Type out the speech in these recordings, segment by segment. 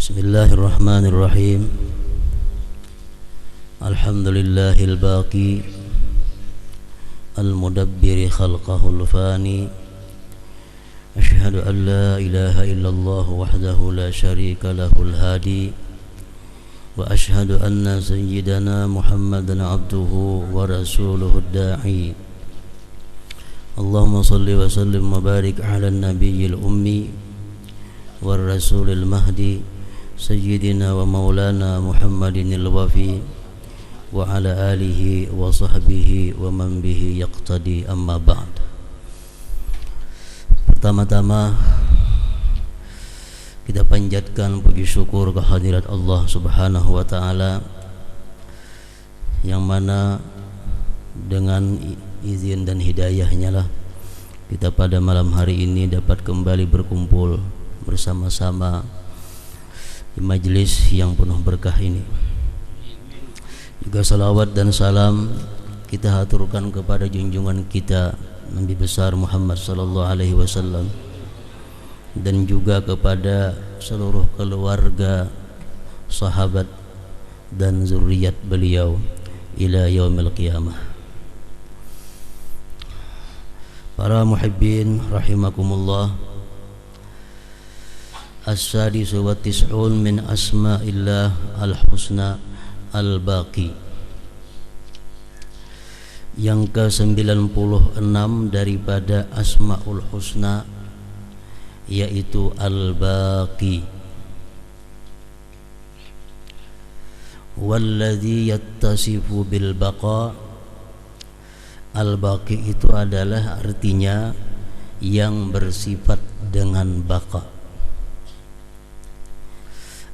Bismillahirrahmanirrahim. Alhamdulillahil baqi al-mudabbiri khalqahul fani. Asyhadu an la ilaha illallah wahdahu la syarika lahul hadi. Wa asyhadu anna sayyidana Muhammadan abduhu wa rasuluhud da'i. Allahumma salli wa sallim wa barik ala nabiyyil ummi war rasulil mahdi Sayyidina wa maulana Muhammadin al-wafi wa ala alihi wa sahbihi wa man bihi yaqtadi, amma ba'd. Pertama-tama kita panjatkan puji syukur kehadirat Allah Subhanahu wa ta'ala, yang mana dengan izin dan hidayahnya lah kita pada malam hari ini dapat kembali berkumpul bersama-sama di majlis yang penuh berkah ini. Juga salawat dan salam kita haturkan kepada junjungan kita Nabi besar Muhammad sallallahu alaihi wasallam, dan juga kepada seluruh keluarga, sahabat dan zuriat beliau ila yaumil qiyamah. Para muhibbin rahimakumullah, As-sadisu wa tis'un min asma'illah al-husna al-baqi, yang ke-96 daripada asma'ul husna, yaitu al-baqi. Walladhi yattasifu bil baqa. Al-baqi itu adalah artinya yang bersifat dengan baqa,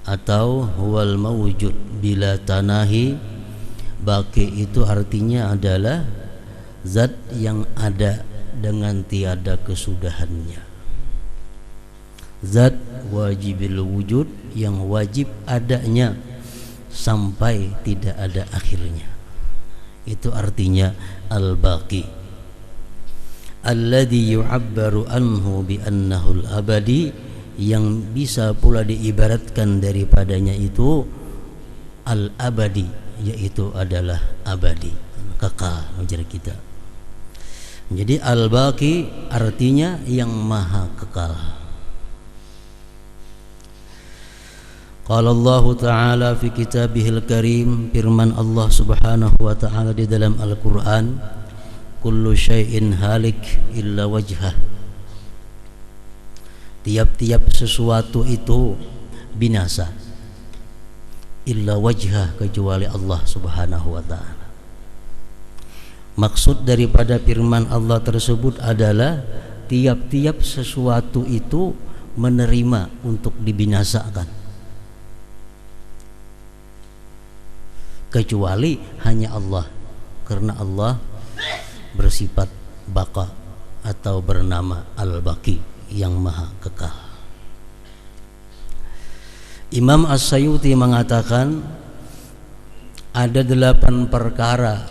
atau huwal mawjud bila tanahi. Baqi itu artinya adalah zat yang ada dengan tiada kesudahannya, zat wajibil wujud yang wajib adanya sampai tidak ada akhirnya. Itu artinya al-baqi. Alladhi yu'abbaru anhu bi annahu al-abadi, yang bisa pula diibaratkan daripadanya itu al-abadi, yaitu adalah abadi, kekal menjadi kita. Jadi al-baqi artinya yang maha kekal. Qala Allah Ta'ala fi kitabihil karim, firman Allah Subhanahu wa ta'ala di dalam Al-Qur'an, kullu syai'in halik illa wajhah. Tiap-tiap sesuatu itu binasa, illa wajhah, kecuali Allah Subhanahu wa ta'ala. Maksud daripada firman Allah tersebut adalah tiap-tiap sesuatu itu menerima untuk dibinasakan, kecuali hanya Allah, karena Allah bersifat baqa atau bernama al-baqi, yang maha kekal. Imam As-Sayuti mengatakan ada 8 perkara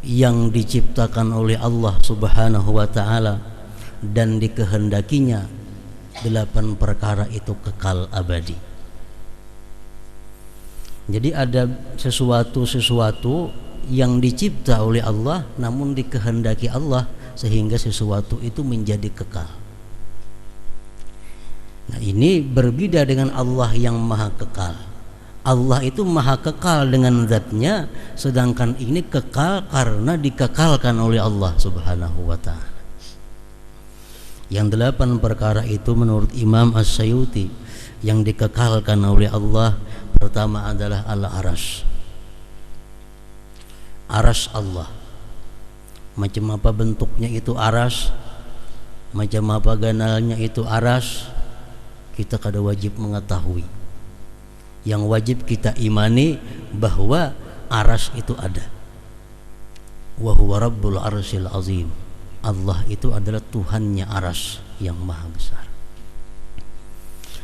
yang diciptakan oleh Allah Subhanahu wa ta'ala, dan dikehendakinya 8 perkara itu kekal abadi. Jadi ada sesuatu yang dicipta oleh Allah namun dikehendaki Allah, sehingga sesuatu itu menjadi kekal. Nah, ini berbeda dengan Allah yang maha kekal. Allah itu maha kekal dengan zatnya, sedangkan ini kekal karena dikekalkan oleh Allah Subhanahu wa ta'ala. Yang 8 perkara itu menurut Imam As-Sayuti yang dikekalkan oleh Allah, pertama adalah al-arash. Arash Allah, macam apa bentuknya itu arash, macam apa ganalnya itu arash, kita kada wajib mengetahui. Yang wajib kita imani bahwa arash itu ada. Wa huwa rabbul arsyil azim. Allah itu adalah Tuhannya arash yang maha besar.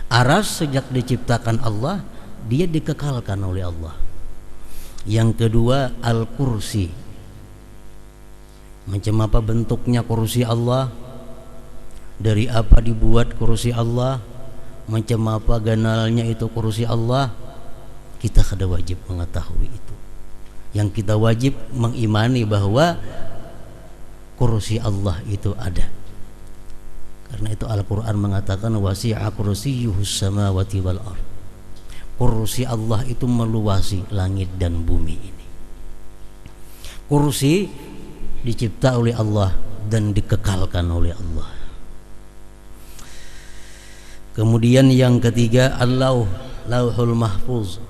Arash sejak diciptakan Allah, dia dikekalkan oleh Allah. Yang kedua al-kursi. Macam apa bentuknya kursi Allah, dari apa dibuat kursi Allah, macam apa ganalnya itu kursi Allah, kita kada wajib mengetahui itu. Yang kita wajib mengimani bahwa kursi Allah itu ada. Karena itu Al-Quran mengatakan wasi'a kursiyyuhus samawati wal ardh. Kursi Allah itu meluasi langit dan bumi ini. Kursi dicipta oleh Allah dan dikekalkan oleh Allah. Kemudian yang ketiga, Lauhul Mahfuz.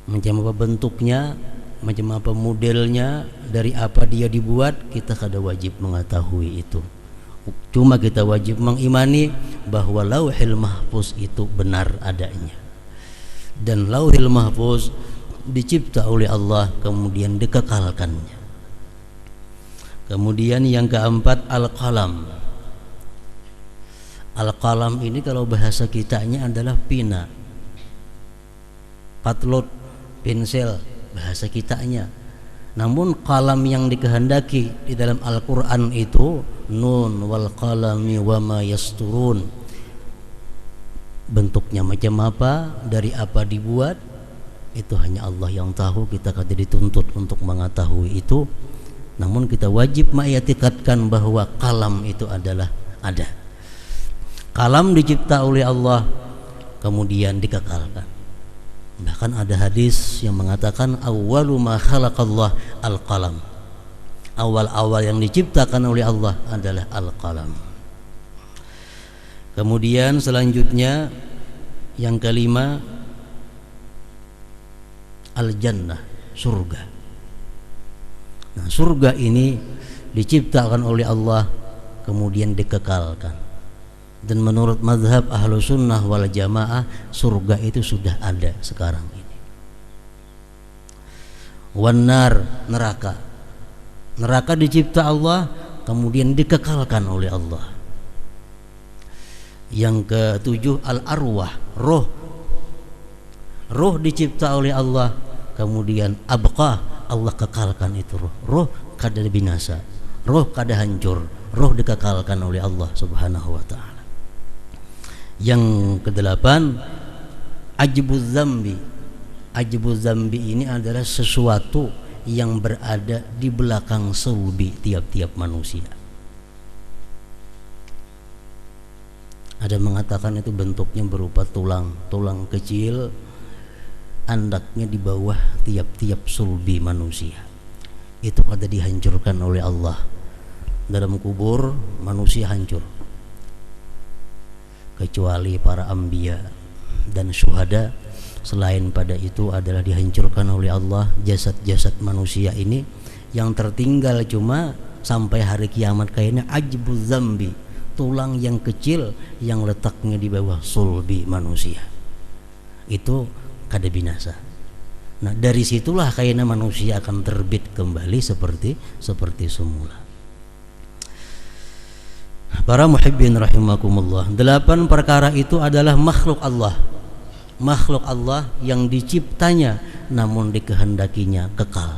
Macam apa bentuknya, macam apa modelnya, dari apa dia dibuat, kita kada wajib mengetahui itu. Cuma kita wajib mengimani bahwa Lauhul Mahfuz itu benar adanya. Dan Lauhul Mahfuz dicipta oleh Allah kemudian dikekalkannya. Kemudian yang keempat, Al-Qalam. Al-Qalam ini kalau bahasa kitanya adalah pina, patlot, pensel bahasa kitanya. Namun qalam yang dikehendaki di dalam Al-Quran itu nun wal qalami wama yasturun. Bentuknya macam apa, dari apa dibuat, itu hanya Allah yang tahu. Kita kada dituntut untuk mengetahui itu. Namun kita wajib mengitikadkan bahwa qalam itu adalah ada. Qalam dicipta oleh Allah kemudian dikekalkan. Bahkan ada hadis yang mengatakan awwalu ma khalaqallah al-qalam. Awal-awal yang diciptakan oleh Allah adalah al-qalam. Kemudian selanjutnya yang kelima, al-jannah, surga. Nah, surga ini diciptakan oleh Allah kemudian dikekalkan. Dan menurut mazhab ahlu sunnah wal jamaah, surga itu sudah ada sekarang ini. Wanar, neraka. Neraka dicipta Allah kemudian dikekalkan oleh Allah. Yang ketujuh, al-arwah, roh. Roh dicipta oleh Allah kemudian abqa, Allah kekalkan itu roh. Roh kada binasa, roh kada hancur, roh dikekalkan oleh Allah subhanahu wa ta'ala. Yang kedelapan, ajbuz zambi. Ajbuz zambi ini adalah sesuatu yang berada di belakang sulbi tiap-tiap manusia. Ada mengatakan itu bentuknya berupa tulang kecil, andaknya di bawah tiap-tiap sulbi manusia. Itu ada dihancurkan oleh Allah. Dalam kubur manusia hancur, kecuali para anbiya dan syuhada. Selain pada itu adalah dihancurkan oleh Allah jasad-jasad manusia ini. Yang tertinggal cuma sampai hari kiamat kayaknya ajbuz zambi, tulang yang kecil yang letaknya di bawah sulbi manusia. Itu kada binasa. Nah, dari situlah kayaknya manusia akan terbit kembali seperti semula. Para muhibbin rahimakumullah, 8 perkara itu adalah makhluk Allah. Makhluk Allah yang diciptanya namun dikehendakinya kekal.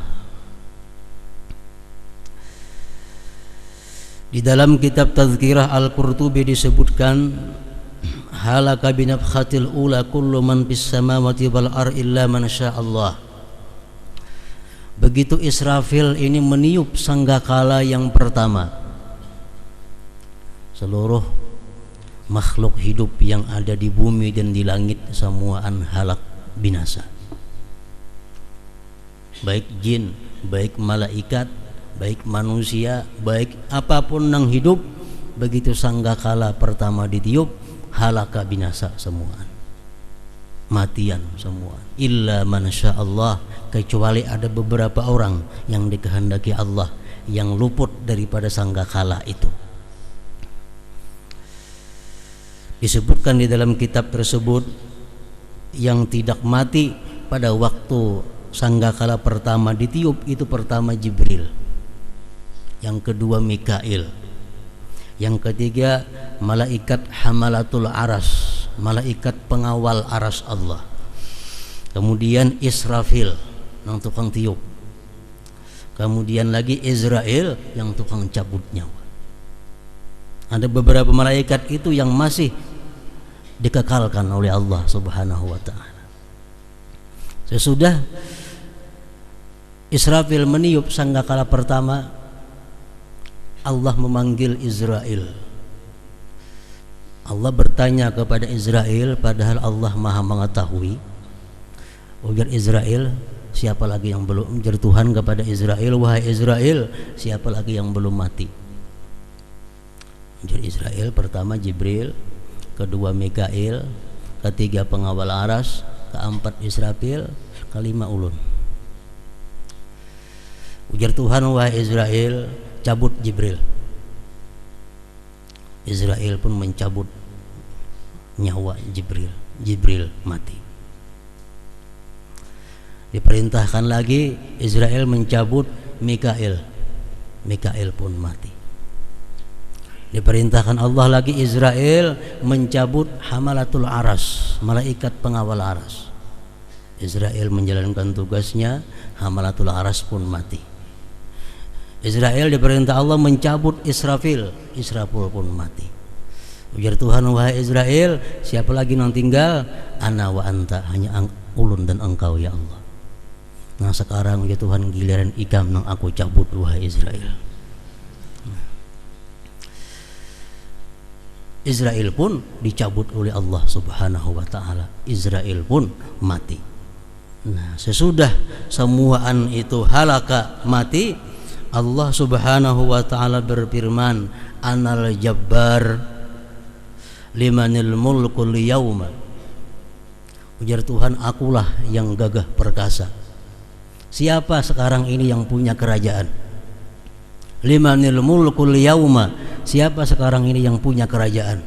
Di dalam kitab Tazkirah Al-Qurtubi disebutkan halaka binafkhatil ula kullu man fis samawati wal ar illa man sya'allah. Begitu Israfil ini meniup sanggakala yang pertama, seluruh makhluk hidup yang ada di bumi dan di langit semuaan halak binasa. Baik jin, baik malaikat, baik manusia, baik apapun yang hidup, begitu sanggakala pertama ditiup, halaka binasa semuaan, matian semua. Illa man sya'allah, kecuali ada beberapa orang yang dikehendaki Allah yang luput daripada sanggakala itu. Disebutkan di dalam kitab tersebut, yang tidak mati pada waktu sanggakala pertama ditiup itu pertama Jibril, yang kedua Mikail, yang ketiga malaikat hamalatul aras, malaikat pengawal aras Allah, kemudian Israfil yang tukang tiup, kemudian lagi Israel yang tukang cabut nyawa. Ada beberapa malaikat itu yang masih dikekalkan oleh Allah Subhanahu wa taala. Sesudah Israfil meniup sangkakala pertama, Allah memanggil Israel. Allah bertanya kepada Israel, padahal Allah Maha mengetahui. Ujar Israel, siapa lagi yang belum? Ujar Tuhan kepada Israel, wahai Israel, siapa lagi yang belum mati? Ujar Israel, pertama Jibril, kedua Mikail, ketiga pengawal aras, keempat Israfil, kelima ulun. Ujar Tuhan, wahai Israel, cabut Jibril. Israel pun mencabut nyawa Jibril. Jibril mati. Diperintahkan lagi Israel mencabut Mikail. Mikail pun mati. Diperintahkan Allah lagi Israel mencabut Hamalatul Aras, malaikat pengawal aras. Israel menjalankan tugasnya, Hamalatul Aras pun mati. Israel diperintah Allah mencabut Israfil, Israfil pun mati. Ujar Tuhan, wahai Israel, siapa lagi yang tinggal? Ana wa anta, hanya ulun dan engkau ya Allah. Nah sekarang ya Tuhan, giliran ikam yang aku cabut, wahai Israel. Israel pun dicabut oleh Allah Subhanahu wa taala. Israel pun mati. Nah, sesudah semuaan itu halaka mati, Allah Subhanahu wa taala berfirman, Anal Jabbar limanil mulkul yauma. Ujar Tuhan, akulah yang gagah perkasa. Siapa sekarang ini yang punya kerajaan? Limanil mulkul yauma. Siapa sekarang ini yang punya kerajaan?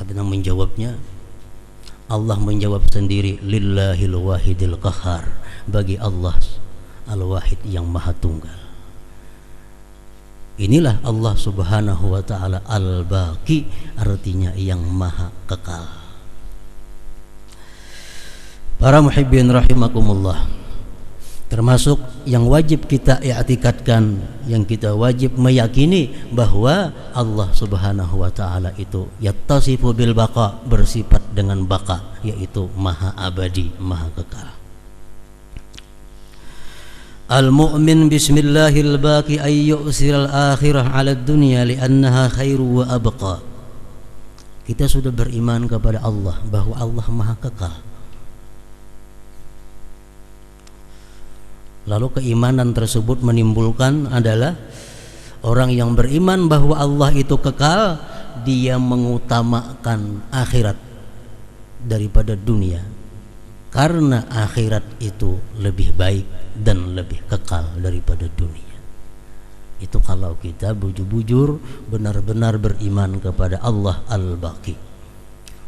Apa yang menjawabnya? Allah menjawab sendiri, Lillahil wahidil qahar. Bagi Allah Al-Wahid yang maha tunggal. Inilah Allah Subhanahu wa taala Al-Baqi, artinya yang maha kekal. Para muhibbin rahimakumullah, termasuk yang wajib kita i'tikadkan, yang kita wajib meyakini bahwa Allah Subhanahu wa taala itu yattasifu bil baqa, bersifat dengan baqa, yaitu maha abadi, maha kekal. Al-mu'min bismillahil baqi ay yu'siral akhirah 'ala dunya li'annaha khairu wa abqa. Kita sudah beriman kepada Allah bahwa Allah maha kekal. Lalu keimanan tersebut menimbulkan adalah orang yang beriman bahwa Allah itu kekal, dia mengutamakan akhirat daripada dunia, karena akhirat itu lebih baik dan lebih kekal daripada dunia. Itu kalau kita bujur-bujur benar-benar beriman kepada Allah Al-Baqi.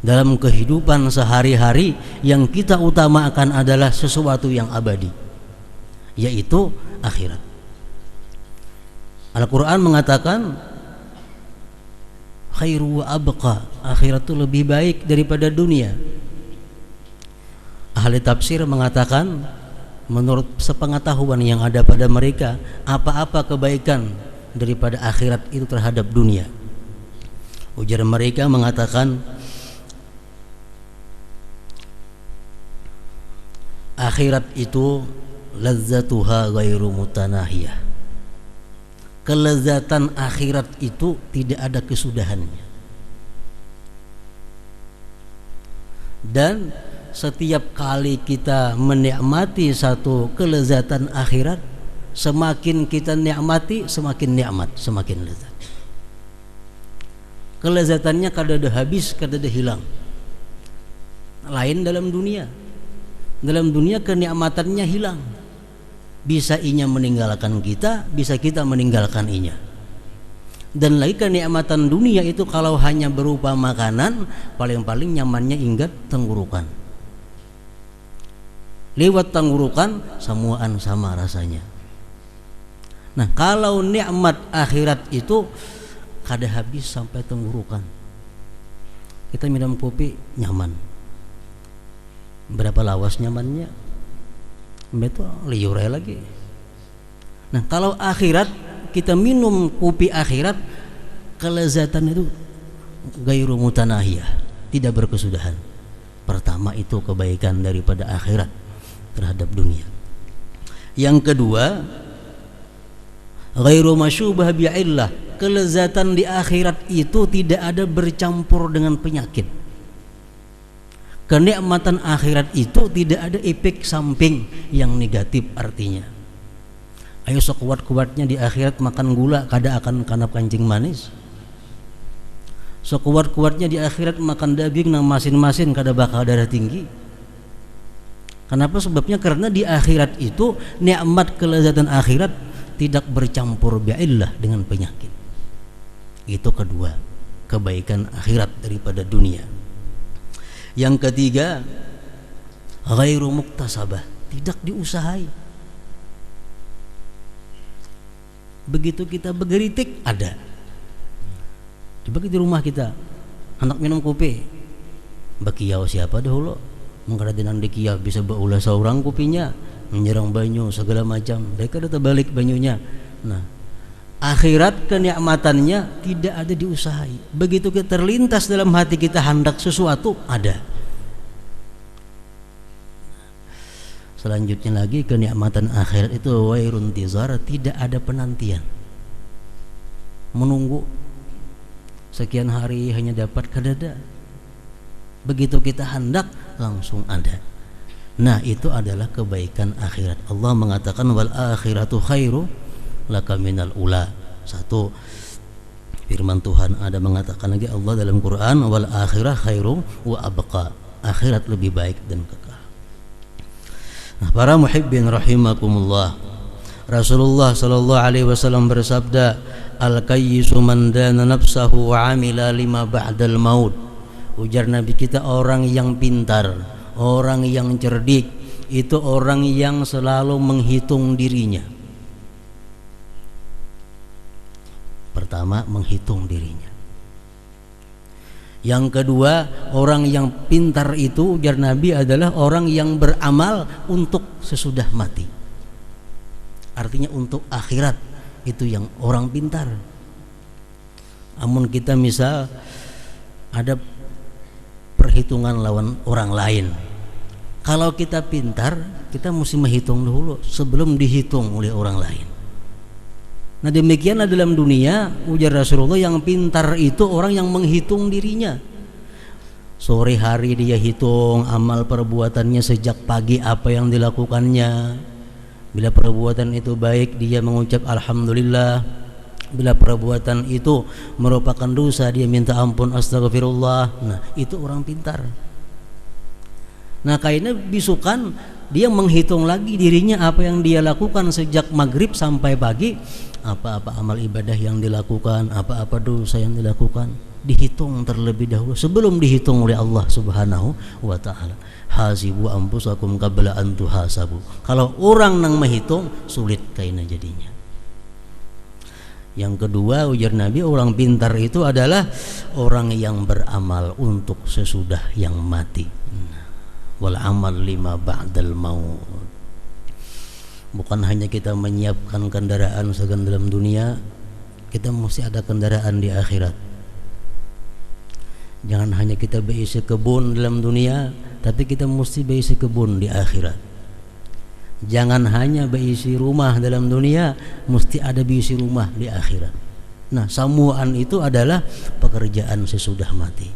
Dalam kehidupan sehari-hari yang kita utamakan adalah sesuatu yang abadi, yaitu akhirat. Al-Quran mengatakan khairu wa abqa, akhirat itu lebih baik daripada dunia. Ahli tafsir mengatakan, menurut sepengetahuan yang ada pada mereka, apa-apa kebaikan daripada akhirat itu terhadap dunia. Ujar mereka mengatakan, akhirat itu lazzatuha ghairu mutanahiyah. Kelezatan akhirat itu tidak ada kesudahannya. Dan setiap kali kita menikmati satu kelezatan akhirat, semakin kita nikmati, semakin nikmat, semakin lezat. Kelezatannya kadada habis, kadada hilang. Lain dalam dunia. Dalam dunia kenikmatannya hilang. Bisa inya meninggalkan kita, bisa kita meninggalkan inya. Dan lagi kenikmatan dunia itu kalau hanya berupa makanan, paling-paling nyamannya ingat tenggorokan. Lewat tenggorokan semuaan sama rasanya. Nah, kalau nikmat akhirat itu kada habis sampai tenggorokan. Kita minum kopi nyaman. Berapa lawas nyamannya? Betul, liur lagi. Nah, kalau akhirat kita minum kopi akhirat kelezatan itu gairu mutanahiyah, tidak berkesudahan. Pertama itu kebaikan daripada akhirat terhadap dunia. Yang kedua, ghairu masyubah bi'illah, kelezatan di akhirat itu tidak ada bercampur dengan penyakit. Kenikmatan akhirat itu tidak ada efek samping yang negatif. Artinya, ayo sekuat-kuatnya di akhirat makan gula kada akan kanap kancing manis. Sekuat-kuatnya di akhirat makan daging nang masin-masin kada bakal darah tinggi. Kenapa? Sebabnya karena di akhirat itu nikmat kelezatan akhirat tidak bercampur bi'illah dengan penyakit. Itu kedua, kebaikan akhirat daripada dunia. Yang ketiga, ghairu muktasabah, tidak diusahai. Begitu kita bergeritik ada. Coba di rumah kita, anak minum kopi, bakiyau siapa dahulu? Mengkadang dikiyah bisa baulah seorang kopinya, menyerang banyu segala macam, mereka dah terbalik banyunya. Nah, akhirat kenikmatannya tidak ada diusahai. Begitu kita terlintas dalam hati kita hendak sesuatu, ada. Selanjutnya lagi, kenikmatan akhirat itu wairun tizar, tidak ada penantian, menunggu sekian hari hanya dapat kadada. Begitu kita hendak langsung ada. Nah, itu adalah kebaikan akhirat. Allah mengatakan wal akhiratu khairu laka minal ula. Satu, firman Tuhan ada mengatakan lagi Allah dalam Quran, wal akhirah khairu wa abqa, akhirat lebih baik dan kekal. Nah, para muhibbin rahimakumullah, Rasulullah sallallahu alaihi wasallam bersabda, al-kayyisu man dana nafsahu wa amila lima ba'dal maut. Ujar Nabi kita, orang yang pintar, orang yang cerdik, itu orang yang selalu menghitung dirinya. Pertama, menghitung dirinya. Yang kedua, orang yang pintar itu ujar Nabi adalah orang yang beramal untuk sesudah mati. Artinya untuk akhirat, itu yang orang pintar. Namun kita misal ada perhitungan lawan orang lain. Kalau kita pintar, kita mesti menghitung dulu sebelum dihitung oleh orang lain. Nah, demikianlah dalam dunia, ujar Rasulullah, yang pintar itu orang yang menghitung dirinya. Sore hari dia hitung amal perbuatannya sejak pagi apa yang dilakukannya. Bila perbuatan itu baik, dia mengucap alhamdulillah. Bila perbuatan itu merupakan dosa, dia minta ampun, astagfirullah. Nah, itu orang pintar. Nah, kayaknya bisukan dia menghitung lagi dirinya apa yang dia lakukan sejak maghrib sampai pagi, apa-apa amal ibadah yang dilakukan, apa-apa dosa yang dilakukan, dihitung terlebih dahulu sebelum dihitung oleh Allah Subhanahu wa taala. Hasibu anfusakum qabla an tuhasabu. Kalau orang nang menghitung, sulit kayaknya jadinya. Yang kedua, ujar Nabi, orang pintar itu adalah orang yang beramal untuk sesudah yang mati. Wal amal lima ba'dal maut. Bukan hanya kita menyiapkan kendaraan segan dalam dunia, kita mesti ada kendaraan di akhirat. Jangan hanya kita berisi kebun dalam dunia, tapi kita mesti berisi kebun di akhirat. Jangan hanya berisi rumah dalam dunia, mesti ada berisi rumah di akhirat. Nah, samuan itu adalah pekerjaan sesudah mati.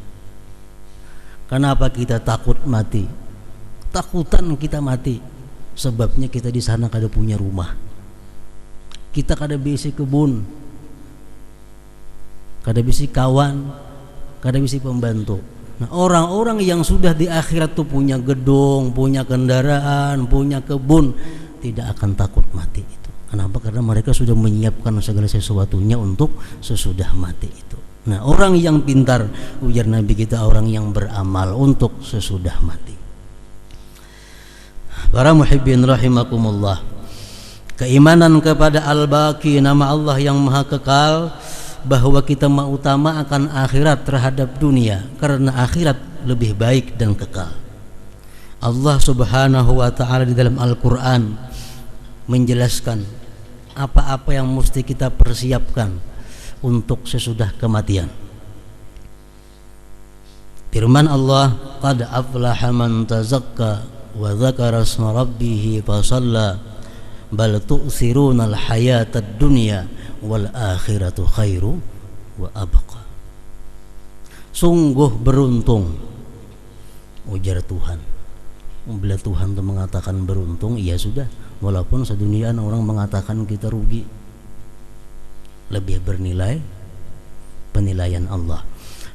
Kenapa kita takut mati? Takutan kita mati, sebabnya kita di sana kada punya rumah, kita kada berisi kebun, kada berisi kawan, kada berisi pembantu. Nah, orang-orang yang sudah di akhirat tuh punya gedung, punya kendaraan, punya kebun, tidak akan takut mati itu. Kenapa? Karena mereka sudah menyiapkan segala sesuatunya untuk sesudah mati itu. Nah, orang yang pintar, ujar Nabi kita, orang yang beramal untuk sesudah mati. Para muhibbin rahimakumullah, keimanan kepada Al-Baqi, nama Allah yang Maha Kekal, bahwa kita mengutama akan akhirat terhadap dunia karena akhirat lebih baik dan kekal. Allah Subhanahu wa taala di dalam Al-Qur'an menjelaskan apa-apa yang mesti kita persiapkan untuk sesudah kematian. Firman Allah, qad aflaha man tazakka wa dzakara isma rabbih fa shalla bal tu'thiruna al-hayatad dunya wal akhiratu khairu wa abqa. Sungguh beruntung, ujar Tuhan. Bila Tuhan itu mengatakan beruntung, ya sudah, walaupun sedunia orang mengatakan kita rugi, lebih bernilai penilaian Allah.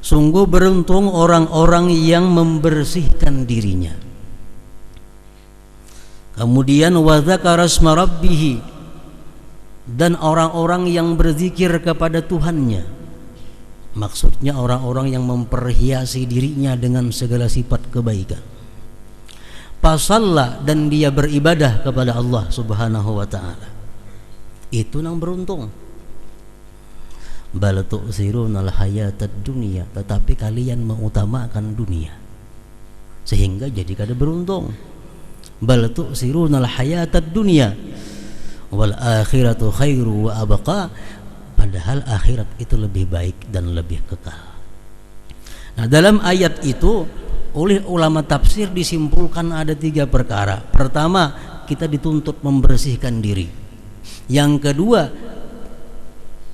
Sungguh beruntung orang-orang yang membersihkan dirinya. Kemudian wa dzakara isma rabbih, dan orang-orang yang berzikir kepada Tuhannya. Maksudnya orang-orang yang memperhiasi dirinya dengan segala sifat kebaikan. Fasalla, dan dia beribadah kepada Allah Subhanahu wa taala. Itu yang beruntung. Bal tu'thirunal hayatad dunya, tetapi kalian mengutamakan dunia, sehingga jadi kada beruntung. Bal tu'thirunal hayatad dunya wal akhiratu khairu wa abqa, padahal akhirat itu lebih baik dan lebih kekal. Nah, dalam ayat itu oleh ulama tafsir disimpulkan ada 3 perkara. Pertama, kita dituntut membersihkan diri. Yang kedua,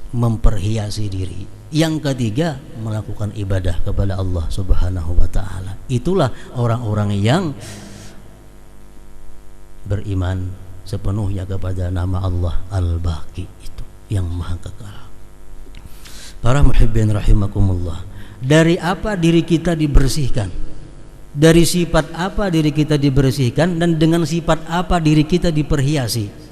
memperhiasi diri. Yang ketiga, melakukan ibadah kepada Allah Subhanahu wa taala. Itulah orang-orang yang beriman sepenuhnya kepada nama Allah Al-Baqi, itu yang maha kekal. Para muhibbin rahimakumullah, dari apa diri kita dibersihkan? Dari sifat apa diri kita dibersihkan, dan dengan sifat apa diri kita diperhiasi?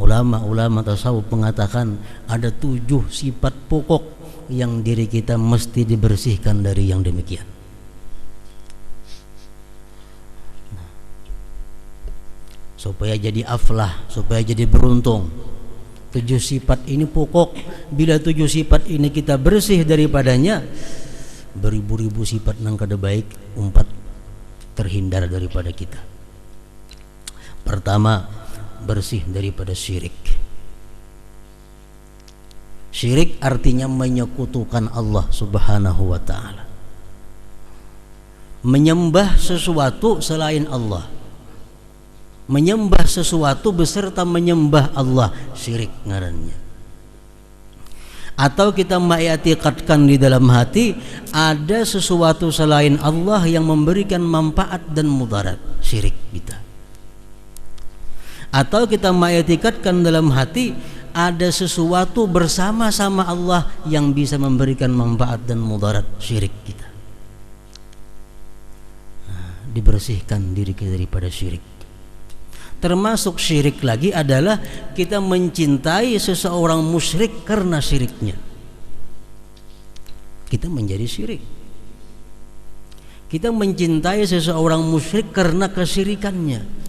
Ulama-ulama tasawuf mengatakan ada 7 sifat pokok yang diri kita mesti dibersihkan dari yang demikian. Supaya jadi aflah, supaya jadi beruntung. 7 sifat ini pokok. Bila 7 sifat ini kita bersih daripadanya, beribu-ribu sifat nang kada baik umpat terhindar daripada kita. Pertama, bersih daripada syirik. Syirik artinya menyekutukan Allah Subhanahu wa taala. Menyembah sesuatu selain Allah. Menyembah sesuatu beserta menyembah Allah, syirik ngarannya. Atau kita mengiktikadkan di dalam hati ada sesuatu selain Allah yang memberikan manfaat dan mudarat, syirik kita. Atau kita mengiktikadkan dalam hati ada sesuatu bersama-sama Allah yang bisa memberikan manfaat dan mudarat, syirik kita. Nah, dibersihkan diri kita daripada syirik. Termasuk syirik lagi adalah kita mencintai seseorang musyrik karena syiriknya. Kita menjadi syirik. Kita mencintai seseorang musyrik karena kesyirikannya.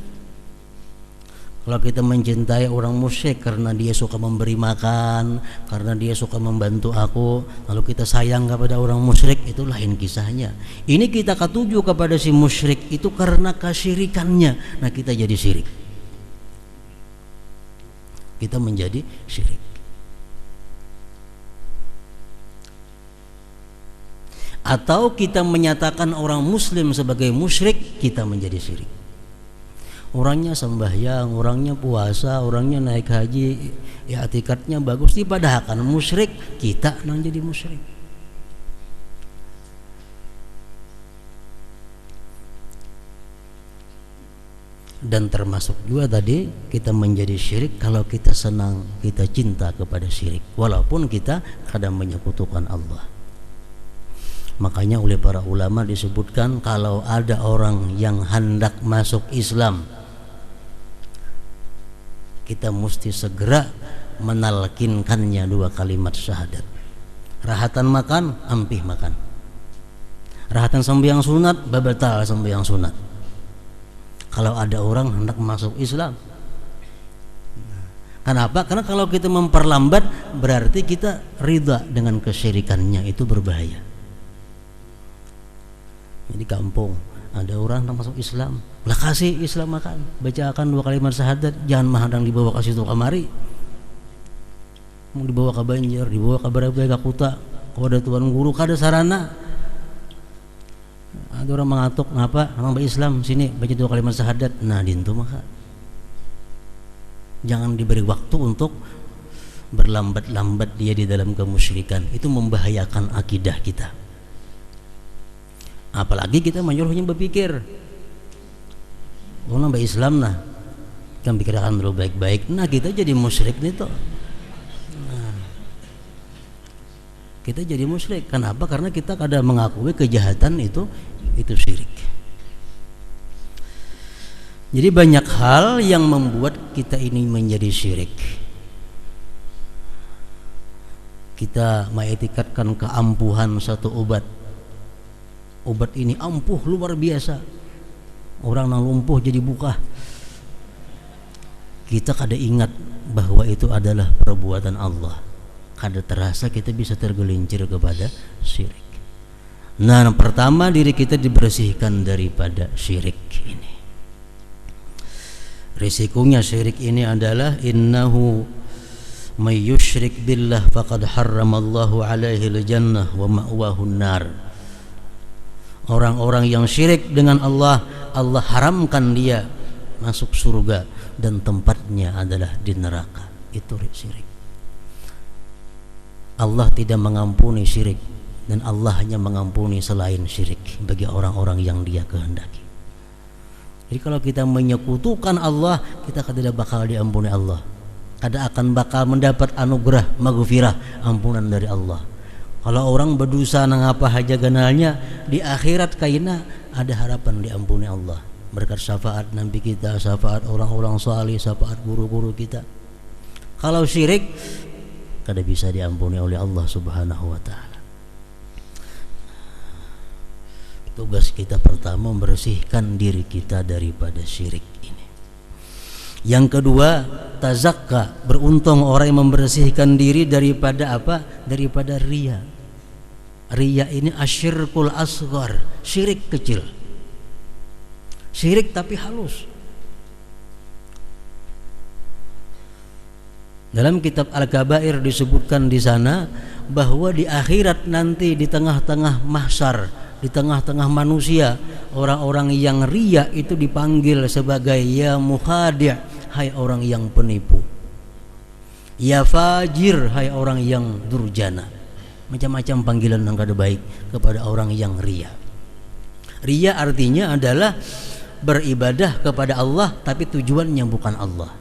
Kalau kita mencintai orang musyrik karena dia suka memberi makan, karena dia suka membantu aku, lalu kita sayang kepada orang musyrik, itu lain kisahnya. Ini kita katuju kepada si musyrik itu karena kesyirikannya. Nah, kita jadi syirik. Kita menjadi syirik. Atau kita menyatakan orang muslim sebagai musyrik, kita menjadi syirik. Orangnya sembahyang, orangnya puasa, orangnya naik haji, ya i'tikadnya bagus, dipadahkan musyrik, kita nang jadi musyrik. Dan termasuk juga tadi kita menjadi syirik kalau kita senang, kita cinta kepada syirik, walaupun kita kadang menyekutukan Allah. Makanya oleh para ulama disebutkan kalau ada orang yang hendak masuk Islam, kita mesti segera menalkinkannya 2 kalimat syahadat. Rahatan makan, ampih makan. Rahatan sembahyang sunat, batal sembahyang sunat. Kalau ada orang hendak masuk Islam. Kenapa? Karena kalau kita memperlambat berarti kita ridha dengan kesyirikannya, itu berbahaya. Di kampung ada orang hendak masuk Islam, lah kasih Islam makan, bacakan 2 kalimat syahadat, jangan mahadang dibawa ke situ kamari. mau dibawa ke Banjar, dibawa ke Barabaya, ke Kuta, kalau ada tuan guru, kada sarana. Ada orang mengatuk, ngapa? Nama Islam sini baca 2 kalimat syahadat. Nah, dintu maka jangan diberi waktu untuk berlambat-lambat dia di dalam kemusyrikan. Itu membahayakan akidah kita. Apalagi kita menyuruhnya berpikir, oh nama Islam nah, kan pikirkan dulu baik-baik. Nah kita jadi musyrik nih toh. Nah, kita jadi musyrik. Kenapa? Karena kita kadang mengakui kejahatan itu syirik. Jadi banyak hal yang membuat kita ini menjadi syirik. Kita mengetikatkan keampuhan satu obat. Obat ini ampuh luar biasa. Orang yang lumpuh jadi buka. Kita kada ingat bahwa itu adalah perbuatan Allah. Kada terasa kita bisa tergelincir kepada syirik. Nah, pertama diri kita dibersihkan daripada syirik ini. Risikonya syirik ini adalah innahu may yusyrik billah faqad harramallahu alaihi al-jannah wa ma'wahu an-nar. Orang-orang yang syirik dengan Allah, Allah haramkan dia masuk surga dan tempatnya adalah di neraka. Itu syirik. Allah tidak mengampuni syirik dan Allah hanya mengampuni selain syirik bagi orang-orang yang dia kehendaki. Jadi kalau kita menyekutukan Allah, kita tidak bakal diampuni Allah. Kada akan bakal mendapat anugerah maghfirah, ampunan dari Allah. Kalau orang berdosa nang apa haja ganalnya, di akhirat kaina ada harapan diampuni Allah berkat syafaat Nabi kita, syafaat orang-orang saleh, syafaat guru-guru kita. Kalau syirik kada bisa diampuni oleh Allah Subhanahu wa taala. Tugas kita pertama membersihkan diri kita daripada syirik ini. Yang kedua, tazakka, beruntung orang yang membersihkan diri daripada apa? Daripada riya. Riya ini asyirkul asghar, syirik kecil. Syirik tapi halus. Dalam kitab Al-Kabair disebutkan di sana bahwa di akhirat nanti di tengah-tengah mahsyar, di tengah-tengah manusia, orang-orang yang riya itu dipanggil sebagai ya mukhadi', hai orang yang penipu. Ya fajir, hai orang yang durjana. Macam-macam panggilan yang kada baik kepada orang yang riya. Riya artinya adalah beribadah kepada Allah tapi tujuannya bukan Allah.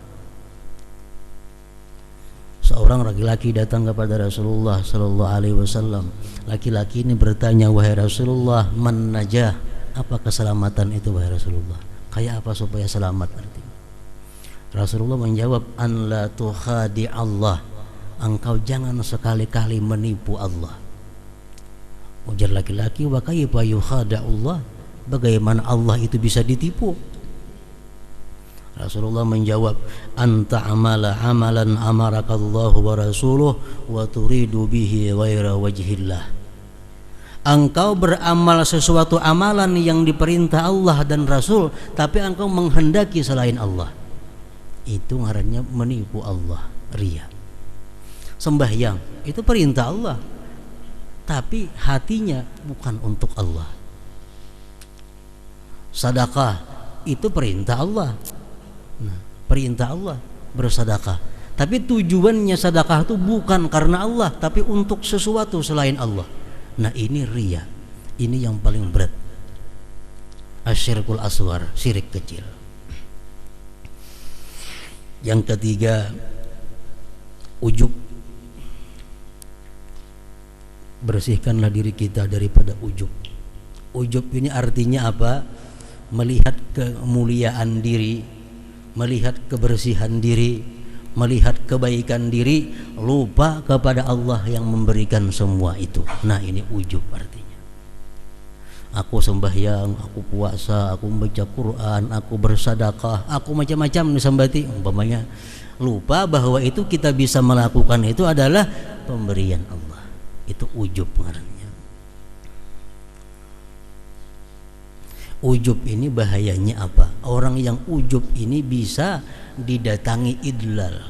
Seorang laki-laki datang kepada Rasulullah sallallahu alaihi wasallam. Laki-laki ini bertanya, wahai Rasulullah, man najah? Apa keselamatan itu wahai Rasulullah? Kayak apa supaya selamat artinya? Rasulullah menjawab, an la tukhadi Allah. Engkau jangan sekali-kali menipu Allah. Ujar laki-laki, wa kayfa yukhada Allah? Bagaimana Allah itu bisa ditipu? Rasulullah menjawab, anta amala amalan amarakallahu wa rasuluh wa turidu bihi ghaira wajhillah. Engkau beramal sesuatu amalan yang diperintah Allah dan Rasul, tapi engkau menghendaki selain Allah. Itu ngarannya menipu Allah, riya. Sembahyang itu perintah Allah, tapi hatinya bukan untuk Allah. Sedekah itu perintah Allah. Nah, perintah Allah bersedekah, tapi tujuannya sedekah itu bukan karena Allah, tapi untuk sesuatu selain Allah. Nah, ini riya. Ini yang paling berat. Asyirkul asghar, syirik kecil. Yang ketiga, ujub. Bersihkanlah diri kita daripada ujub. Ujub ini artinya apa? Melihat kemuliaan diri, melihat kebersihan diri, melihat kebaikan diri, lupa kepada Allah yang memberikan semua itu. Nah, ini ujub artinya. Aku sembahyang, aku puasa, aku membaca Quran, aku bersedekah, aku macam-macam disembati umpamanya. Lupa bahwa itu kita bisa melakukan itu adalah pemberian Allah. Itu ujub ngarannya. Ujub ini bahayanya apa? Orang yang ujub ini bisa didatangi idlal.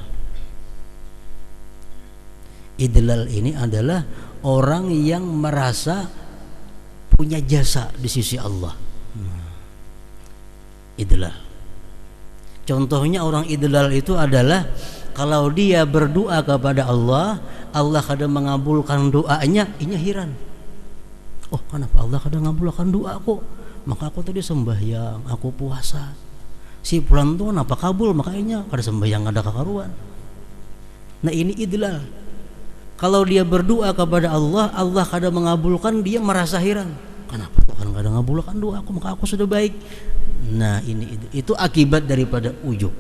Idlal ini adalah orang yang merasa punya jasa di sisi Allah. Idlal. Contohnya orang idlal itu adalah kalau dia berdoa kepada Allah, Allah kadang mengabulkan doanya, ini heran. Oh, kenapa Allah kadang mengabulkan doaku? Maka aku tadi sembahyang, aku puasa. Si fulan tuh kenapa kabul? Makanya kada sembahyang ada kakaruan. Nah, ini idlal. Kalau dia berdoa kepada Allah, Allah kadang mengabulkan, dia merasa heran. Kenapa Tuhan kadang mengabulkan doaku? Maka aku sudah baik. Nah, itu akibat daripada ujub.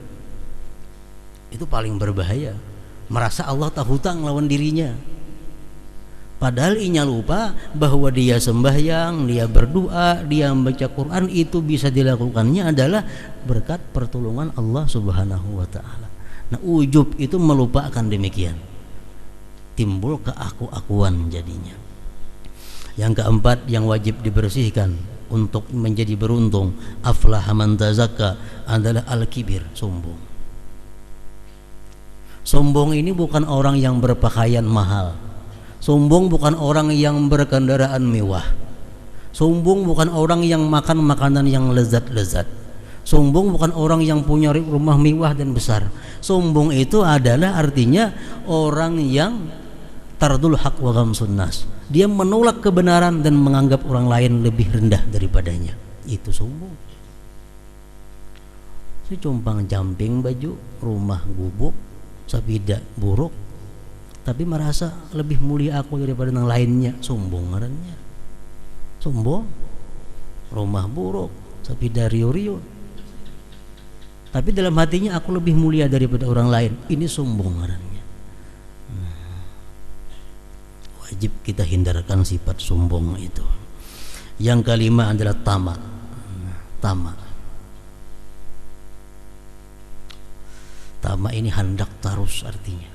Itu paling berbahaya. Merasa Allah tak hutang lawan dirinya. Padahal inya lupa bahwa dia sembahyang, dia berdoa, dia membaca Quran, itu bisa dilakukannya adalah berkat pertolongan Allah Subhanahu wa taala. Nah, ujub itu melupakan demikian. Timbul keaku-akuan jadinya. Yang keempat yang wajib dibersihkan untuk menjadi beruntung, aflaha man tazakka, adalah al-kibir, sombong. Sombong ini bukan orang yang berpakaian mahal. Sombong bukan orang yang berkendaraan mewah. Sombong bukan orang yang makan makanan yang lezat-lezat. Sombong bukan orang yang punya rumah mewah dan besar. Sombong itu adalah artinya orang yang tardul haq wa ghamsun nas. Dia menolak kebenaran dan menganggap orang lain lebih rendah daripadanya. Itu sombong. Si compang camping baju, rumah gubuk, sepeda buruk, tapi merasa lebih mulia aku daripada yang lainnya. Sombong ngarannya. Sombong. Rumah buruk, sepeda rio-rio, tapi dalam hatinya aku lebih mulia daripada orang lain. Ini sombong ngarannya. Wajib kita hindarkan sifat sombong itu. Yang kelima adalah tamak. Tamak. Tamak ini hendak terus artinya.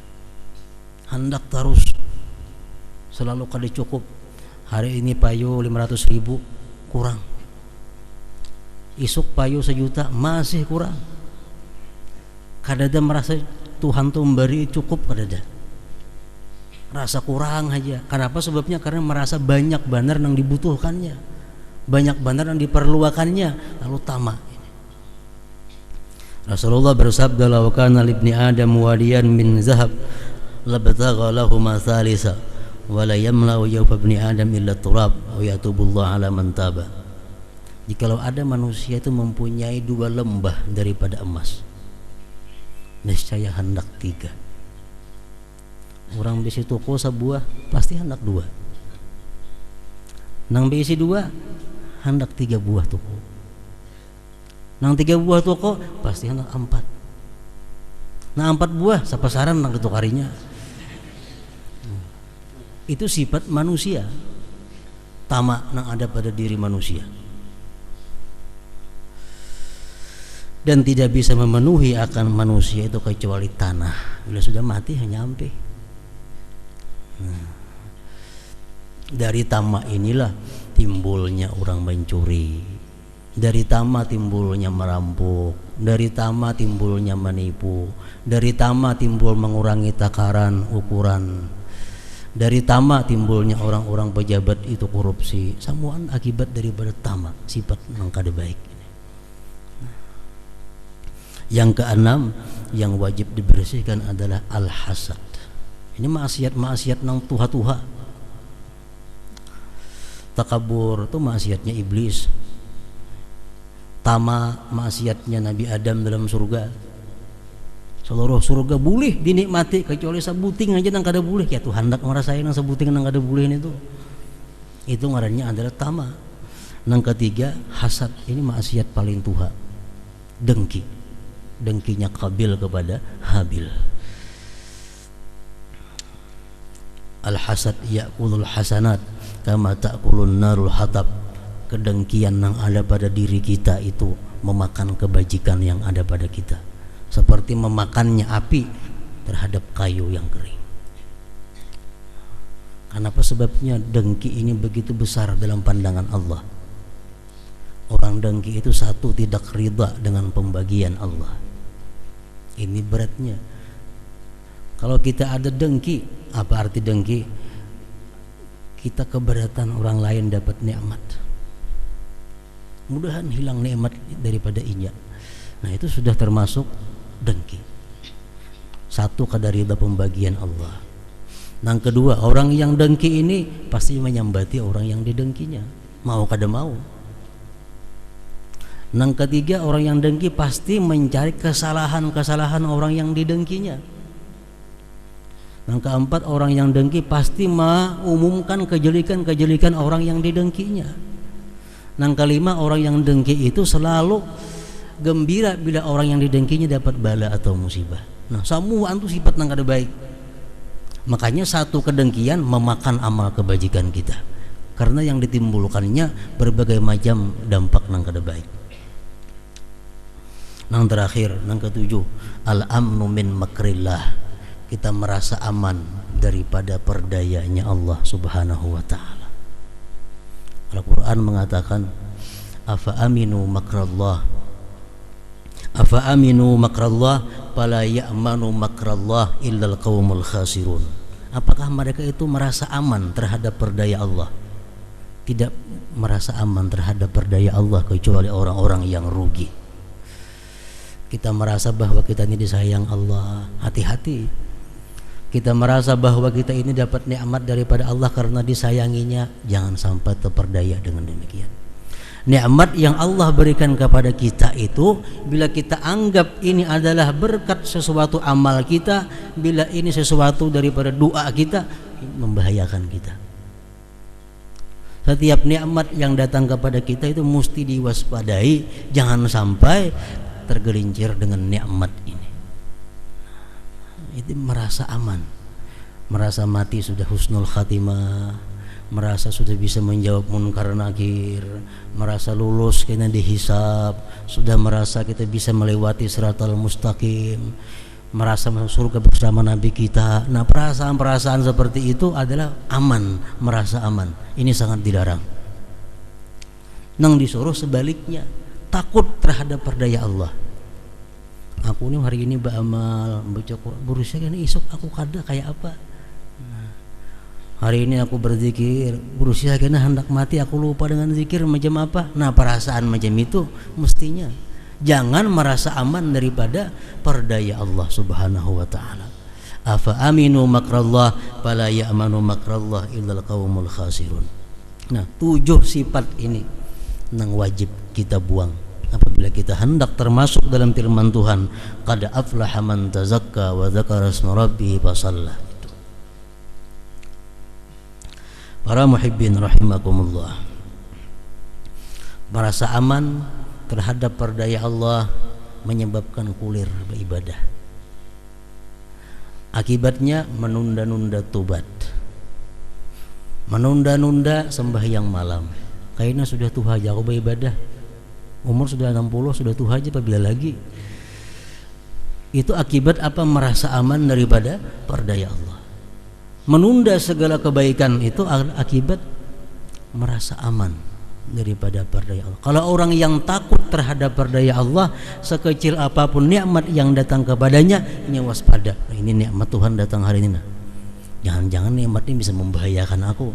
Hendak terus. Selalu kada cukup. Hari ini payu 500.000 kurang. Isuk payu 1 juta masih kurang. Kadada merasa Tuhan tuh memberi cukup, kadada rasa kurang aja. Kenapa? Sebabnya karena merasa banyak benar yang dibutuhkannya, banyak benar yang diperluakannya, lalu tamak. Rasulullah bersabda, "Law kana libni Adam wadiyan min zahab labtagha lahu ma thalitha wa la yamla'u yawfa ibni Adam illa turab wa yatubullah ala man taba." Jikalau ada manusia itu mempunyai 2 lembah daripada emas, niscaya hendak 3. Orang bisi toko sebuah pasti hendak 2. Nang bisi 2 hendak 3 buah toko. Nang 3 buah toko pasti hendak 4. Nah 4 buah sapasaran nang ditukarinya. Itu sifat manusia. Tamak nang ada pada diri manusia. Dan tidak bisa memenuhi akan manusia itu kecuali tanah. Bila sudah mati hanya nyampe. Dari tamak inilah timbulnya orang mencuri. Dari tamak timbulnya merampok. Dari tamak timbulnya menipu. Dari tamak timbul mengurangi takaran ukuran. Dari tamak timbulnya orang-orang pejabat itu korupsi. Semuaan akibat daripada tamak, sifat yang kada baik. Yang keenam yang wajib dibersihkan adalah al-hasad. Ini maksiat-maksiat nang tuha-tuha. Takabur itu maksiatnya iblis. Tama maksiatnya Nabi Adam dalam surga. Seluruh surga boleh dinikmati kecuali sabuting aja nang kada boleh. Ya Tuhan hendak ngerasain nang sabuting nang kada boleh itu. Itu ngarannya adalah tama. Nang ketiga hasad. Ini maksiat paling tuha. Dengki. Dengkinya Qabil kepada Habil. Al-hasad ya'kulul hasanat kama ta'kulun narul hatab. Kedengkian yang ada pada diri kita itu memakan kebajikan yang ada pada kita, seperti memakannya api terhadap kayu yang kering. Kenapa? Sebabnya dengki ini begitu besar dalam pandangan Allah. Orang dengki itu satu, tidak ridha dengan pembagian Allah. Ini beratnya. Kalau kita ada dengki, apa arti dengki? Kita keberatan orang lain dapat nikmat. Mudahan hilang nikmat daripada inya. Nah, itu sudah termasuk dengki. Satu kadar ridha pembagian Allah. Yang kedua, orang yang dengki ini pasti menyambati orang yang didengkinya, mau kada mau. Yang ketiga, orang yang dengki pasti mencari kesalahan-kesalahan orang yang didengkinya. Yang keempat, orang yang dengki pasti mengumumkan kejelekan-kejelekan orang yang didengkinya. Yang kelima, orang yang dengki itu selalu gembira bila orang yang didengkinya dapat bala atau musibah. Nah, semua itu sifat yang kada baik. Makanya satu kedengkian memakan amal kebajikan kita, karena yang ditimbulkannya berbagai macam dampak yang kada baik. Yang terakhir, yang ketujuh, al-amnu min makrillah. Kita merasa aman daripada perdayanya Allah Subhanahu wa ta'ala. Al-Quran mengatakan, afa aminu makrallah fala ya'manu makrallah illal qaumul khasirun. Apakah mereka itu merasa aman terhadap perdaya Allah? Tidak merasa aman terhadap perdaya Allah kecuali orang-orang yang rugi. Kita merasa bahwa kita ini disayang Allah, hati-hati. Kita merasa bahwa kita ini dapat nikmat daripada Allah karena disayanginya, jangan sampai terperdaya dengan demikian. Nikmat yang Allah berikan kepada kita itu, bila kita anggap ini adalah berkat sesuatu amal kita, bila ini sesuatu daripada doa kita, membahayakan kita. Setiap nikmat yang datang kepada kita itu mesti diwaspadai, jangan sampai tergelincir dengan nikmat ini. Itu merasa aman, merasa mati sudah husnul khatimah, merasa sudah bisa menjawab munkar nakir, merasa lulus kena dihisab, sudah merasa kita bisa melewati siratal mustaqim, merasa masuk surga bersama Nabi kita. Nah, perasaan-perasaan seperti itu adalah aman, merasa aman. Ini sangat dilarang. Nang disuruh sebaliknya, takut terhadap perdaya Allah. Aku ini hari ini beramal, baca Quran, berusaha kan esok aku kada kayak apa. Hari ini aku berzikir, berusaha kena hendak mati aku lupa dengan zikir macam apa. Nah, perasaan macam itu mestinya jangan merasa aman daripada perdaya Allah Subhanahu wa ta'ala. Afa aminu makrallah fala ya'manu makrallah illal qaumul khasirun. Nah, 7 sifat ini yang wajib kita buang apabila kita hendak termasuk dalam firman Tuhan, qad aflaha man tazakka wa dzakara isma rabbih fa shalla. Para muhibbin rahimakumullah, merasa aman terhadap perdaya Allah menyebabkan kulir beribadah. Akibatnya menunda-nunda tobat, menunda-nunda sembahyang malam. Kayaknya sudah tua aja aku beribadah, umur sudah 60, sudah tua aja apabila lagi. Itu akibat apa? Merasa aman daripada perdaya Allah. Menunda segala kebaikan itu akibat merasa aman daripada perdaya Allah. Kalau orang yang takut terhadap perdaya Allah, sekecil apapun nikmat yang datang kepadanya, ini waspada. Ini nikmat Tuhan datang hari ini. Jangan-jangan nikmat ini bisa membahayakan aku.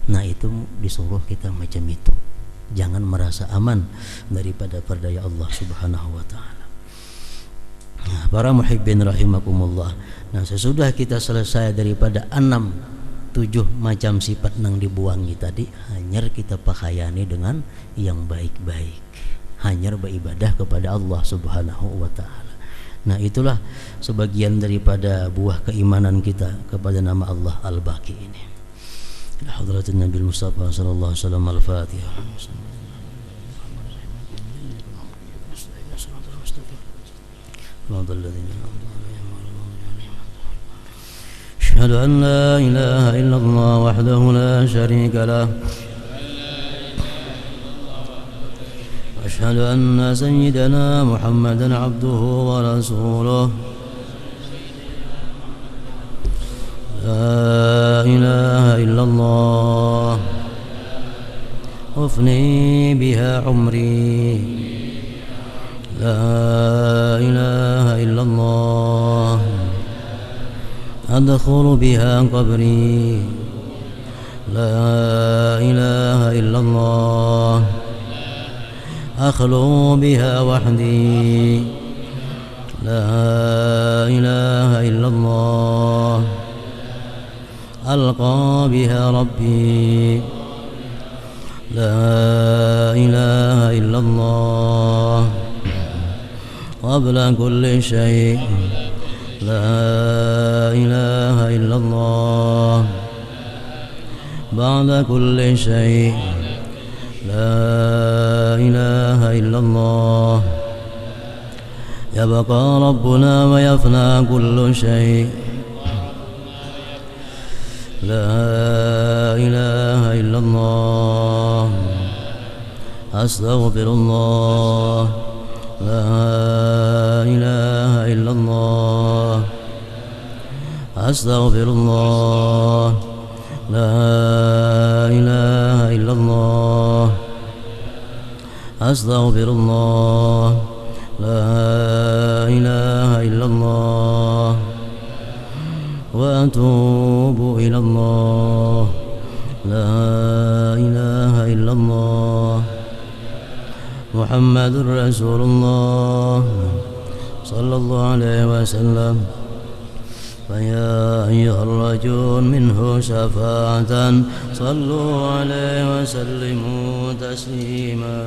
Nah, itu disuruh kita macam itu. Jangan merasa aman daripada perdaya Allah Subhanahu wa ta'ala. Nah, para muhibbin rahimakumullah. Nah, sesudah kita selesai daripada 6-7 macam sifat yang dibuangi tadi, hanya kita pakaiani dengan yang baik-baik, hanya beribadah kepada Allah Subhanahu wa ta'ala. Nah, itulah sebagian daripada buah keimanan kita kepada nama Allah Al-Baqi ini. Ya hadratin Nabi Mustafa sallallahu alaihi wasallam. Al-Fatihah. أشهد أن لا إله إلا الله وحده لا شريك له وأشهد أن سيدنا محمدا عبده ورسوله لا إله إلا الله أفني بها عمري لا إله إلا الله أدخل بها قبري لا إله إلا الله أخلو بها وحدي لا إله إلا الله ألقى بها ربي لا إله إلا الله قبل كل شيء لا إله إلا الله بعد كل شيء لا إله إلا الله يبقى ربنا ويفنى كل شيء لا إله إلا الله أستغفر الله لا إله إلا الله أستغفر الله لا إله إلا الله أستغفر الله لا إله إلا الله وأتوب إلى الله لا إله إلا الله محمد رسول الله صلى الله عليه وسلم فيا أيها الرجل منه شفاعة صلوا عليه وسلموا تسليما